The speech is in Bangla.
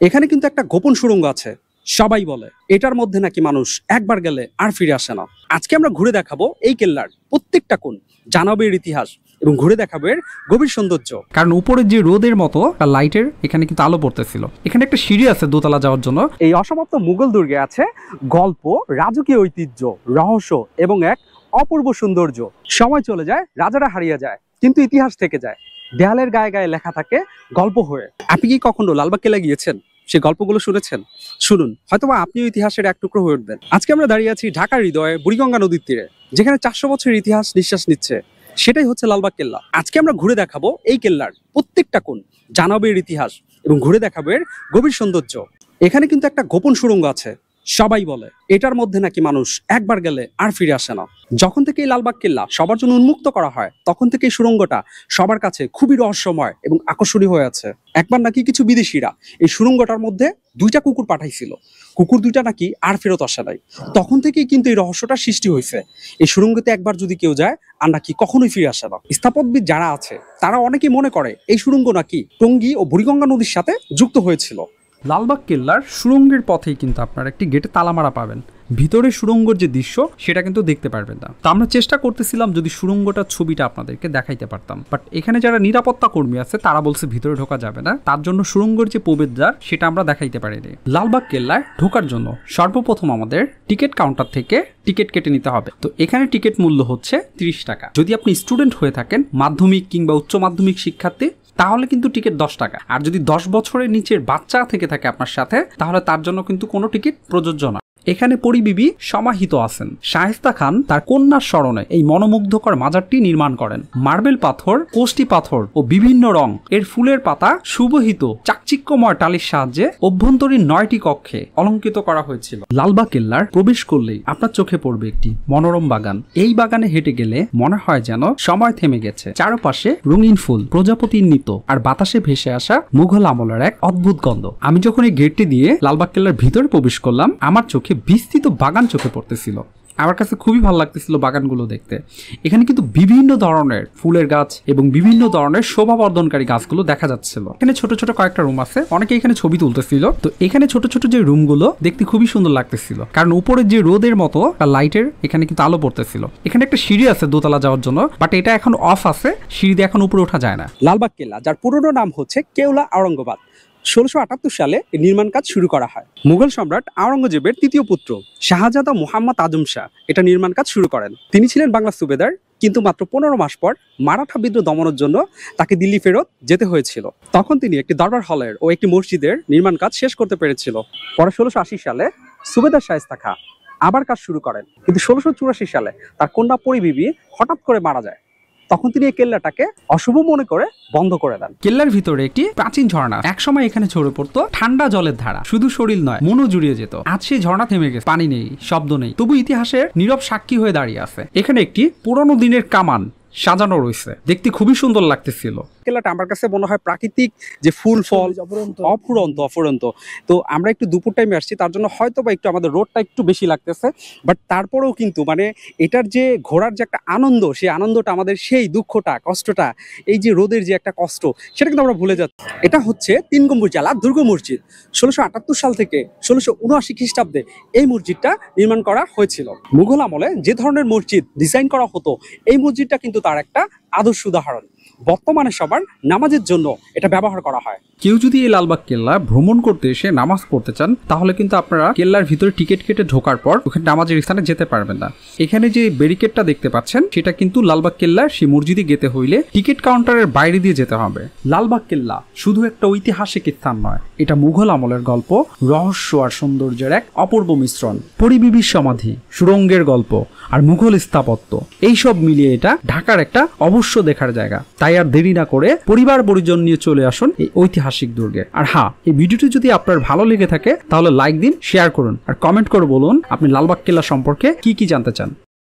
এখানে কিন্তু একটা গোপন সুড়ঙ্গ আছে। সবাই বলে এটার মধ্যে নাকি মানুষ একবার গেলে আর ফিরে আসে না। আজকে আমরা ঘুরে দেখাবো এই কেল্লার প্রত্যেকটা কোণ, জানাবো এর ইতিহাস এবং ঘুরে দেখাবো এর গভীর সৌন্দর্য। কারণ উপরের যে রোদের মতো লাইটের এখানে কিন্তু আলো পড়তেছিল। এখানে একটা সিঁড়ি আছে দোতলা যাওয়ার জন্য। এই অসমাপ্ত মুঘল দুর্গে আছে গল্প, রাজকীয় ঐতিহ্য, রহস্য এবং এক অপূর্ব সৌন্দর্য। সময় চলে যায়, রাজারা হারিয়ে যায়, কিন্তু ইতিহাস থেকে যায়। দেয়ালের গায়ে গায়ে লেখা থাকে গল্প হয়ে। আপনি কি কখনো লালবাগ কেল্লা গিয়েছেন? সেই গল্পগুলো শুনেছেন? শুনুন, হয়তোবা আপনিও ইতিহাসের এক টুকরো হয়ে উঠবেন। আজকে আমরা দাঁড়িয়ে আছি ঢাকার হৃদয়ে বুড়িগঙ্গা নদীর তীরে, যেখানে 400 বছরের ইতিহাস নিঃশ্বাস নিচ্ছে। সেটাই হচ্ছে লালবাগ কেল্লা। আজকে আমরা ঘুরে দেখাবো এই কেল্লার প্রত্যেকটা কোণ, জানাবো এর ইতিহাস এবং ঘুরে দেখাবো এর গভীর সৌন্দর্য। এখানে কিন্তু একটা গোপন সুড়ঙ্গ আছে। সবাই বলে এটার মধ্যে নাকি মানুষ একবার গেলে আর ফিরে আসে না। যখন থেকে এই লালবাগ কেল্লা সবার জন্য উন্মুক্ত করা হয়, তখন থেকে এই সুড়ঙ্গটা সবার কাছে খুবই রহস্যময় এবং আকর্ষণীয় হয়ে আছে। একবার নাকি কিছু বিদেশিরা এই সুড়ঙ্গটার মধ্যে 2টা কুকুর পাঠাইছিল। কুকুর 2টা নাকি আর ফেরত আসে নাই। তখন থেকেই কিন্তু এই রহস্যটা সৃষ্টি হয়েছে। এই সুড়ঙ্গতে একবার যদি কেউ যায় আর নাকি কখনোই ফিরে আসে না। স্থাপত্যবিদ যারা আছে তারা অনেকেই মনে করে এই সুড়ঙ্গ নাকি টঙ্গী ও বুড়িগঙ্গা নদীর সাথে যুক্ত হয়েছিল। লালবাগ কেল্লার সুড়ঙ্গের পথেই কিন্তু আপনারা একটি গেটে তালা মারা পাবেন। ভিতরে সুড়ঙ্গের যে দৃশ্য সেটা কিন্তু দেখতে পারবেন না। তো আমরা চেষ্টা করতেছিলাম যদি সুড়ঙ্গটার ছবিটা আপনাদেরকে দেখাইতে পারতাম, বাট এখানে যারা নিরাপত্তা কর্মী আছে তারা বলছে ভিতরে ঢোকা যাবে না, তার জন্য সুড়ঙ্গের যে প্রবেশদ্বার সেটা আমরা দেখাইতে পারিনি। লালবাগ কেল্লায় ঢোকার জন্য সর্বপ্রথম আমাদের টিকিট কাউন্টার থেকে টিকিট কেটে নিতে হবে। তো এখানে টিকিট মূল্য হচ্ছে 30 টাকা। যদি আপনি স্টুডেন্ট হয়ে থাকেন, মাধ্যমিক কিংবা উচ্চ মাধ্যমিক শিক্ষার্থী, তাহলে কিন্তু টিকিট 10 টাকা। আর যদি 10 বছরের নিচের বাচ্চা থেকে থাকে আপনার সাথে, তাহলে তার জন্য কিন্তু কোনো টিকিট প্রযোজ্য না। এখানে পরিবিবি সমাহিত আছেন। শায়েস্তা খান তার কন্যার স্মরণে এই মনোমুগ্ধকর মাজারটি নির্মাণ করেন। মার্বেল পাথর, কোষ্টি পাথর ও বিভিন্ন রং এর ফুলের পাতা সুবহিত চাকচিক্যময় টালির সাহায্যে অভ্যন্তরীণ 9টি কক্ষে অলঙ্কৃত করা হয়েছিল। লালবাগ কেল্লার প্রবেশ করলেই আপনার চোখে পড়বে একটি মনোরম বাগান। এই বাগানে হেঁটে গেলে মনে হয় যেন সময় থেমে গেছে। চারপাশে রঙিন ফুল, প্রজাপতির নৃত্য আর বাতাসে ভেসে আসা মুঘল আমলের এক অদ্ভুত গন্ধ। আমি যখন এই গেটটি দিয়ে লালবাগ কেল্লার ভিতরে প্রবেশ করলাম, আমার চোখে বিস্তৃত বাগান চোখে পড়তেছিল। আমার কাছে খুবই ভালো লাগতেছিল বাগানগুলো দেখতে। এখানে কিন্তু বিভিন্ন ধরনের ফুলের গাছ এবং বিভিন্ন ধরনের শোভাবর্ধনকারী গাছগুলো দেখা যাচ্ছিল। এখানে ছোট ছোট কয়েকটা রুম আছে, অনেকে এখানে ছবি তুলতেছিল। তো এখানে ছোট ছোট যে রুমগুলো দেখতে খুবই সুন্দর লাগতেছিল, কারণ উপরের যে রোদের মতো লাইটের এখানে কিন্তু আলো পড়তেছিল। এখানে একটা সিঁড়ি আছে দোতলা যাওয়ার জন্য, বাট এটা এখন অফ আছে, সিঁড়ি দিয়ে এখন উপরে ওঠা যায় না। লালবাগ কেল্লা, যার পুরনো নাম হচ্ছে কেওলা আওরঙ্গাবাদ, 1678 সালে নির্মাণ কাজ শুরু করা হয়। মুঘল সম্রাট আওরঙ্গজেবের 3য় পুত্র শাহজাদা মুহাম্মদ আজম শাহ এটা নির্মাণ কাজ শুরু করেন। তিনি ছিলেন বাংলার সুবেদার, কিন্তু মাত্র 15 মাস পর মারাঠা বিদ্রোহ দমনের জন্য তাকে দিল্লি ফেরত যেতে হয়েছিল। তখন তিনি একটি দরবার হলের ও একটি মসজিদের নির্মাণ কাজ শেষ করতে পেরেছিল। পরে 1680 সালে সুবেদার শায়েস্তা খাঁ আবার কাজ শুরু করেন, কিন্তু 1684 সালে তার কন্যা পরিবিবি হঠাৎ করে মারা যায়। তখন তিনি এই কেল্লাটাকে অশুভ মনে করে বন্ধ করে দেন। কেল্লার ভিতরে একটি প্রাচীন ঝর্ণা একসময় এখানে ছড়ে পড়তো ঠান্ডা জলের ধারা, শুধু শরীর নয় মনও জুড়িয়ে যেত। আজ সেই ঝর্ণা থেমে গেছে, পানি নেই, শব্দ নেই, তবু ইতিহাসের নীরব সাক্ষী হয়ে দাঁড়িয়ে আছে। এখানে একটি পুরনো দিনের কামান সাজানো রয়েছে, দেখতে খুবই সুন্দর লাগতেছিল। কেল্লাটা আমার কাছে মনে হয় প্রাকৃতিক যে ফুল ফল অফুরন্ত। তো আমরা একটু দুপুর টাইমে আসছি, তার জন্য হয়তো বা একটু আমাদের রোডটা একটু বেশি লাগতেছে, বাট তারপরেও কিন্তু মানে এটার যে ঘোরার যে একটা আনন্দ, সেই আনন্দটা আমাদের সেই দুঃখটা কষ্টটা, এই যে রোদের যে একটা কষ্ট, সেটা কিন্তু আমরা ভুলে যাচ্ছি। এটা হচ্ছে 3 গম্বুজ জালা দুর্গ মসজিদ। 1678 সাল থেকে 1679 খ্রিস্টাব্দে এই মসজিদটা নির্মাণ করা হয়েছিল। মুঘল আমলে যে ধরনের মসজিদ ডিজাইন করা হতো, এই মসজিদটা কিন্তু তার একটা আদর্শ উদাহরণ। বর্তমানে সবার নামাজের জন্য এটা ব্যবহার করা হয়। কেউ যদি এই লালবাগ কেল্লা ভ্রমণ করতে এসে নামাজ পড়তে চান, তাহলে কিন্তু আপনারা কেল্লার ভিতরে টিকিট কেটে ঢোকার পর ওখানে নামাজের স্থানে যেতে পারবেন না। এখানে যে ব্যারিকেডটা দেখতে পাচ্ছেন, সেটা কিন্তু লালবাগ কেল্লার সেই মসজিদে যেতে হইলে টিকিট কাউন্টারের বাইরে দিয়ে যেতে হবে। লালবাগ কেল্লা শুধু একটা ঐতিহাসিক স্থান নয়, এটা মুঘল আমলের গল্প, রহস্য আর সৌন্দর্যের এক অপূর্ব মিশ্রণ। পরিবিবির সমাধি, সুড়ঙ্গের গল্প আর মুঘল স্থাপত্য, এইসব মিলিয়ে এটা ঢাকার একটা অবশ্য দেখার জায়গা। তাই আর দেরি না করে পরিবার পরিজন নিয়ে চলে আসুন এই ঐতিহাসিক দুর্গে। আর হ্যাঁ, এই ভিডিওটি যদি আপনার ভালো লেগে থাকে তাহলে লাইক দিন, শেয়ার করুন আর কমেন্ট করে বলুন আপনি লালবাগ কেল্লা সম্পর্কে কি জানতে চান।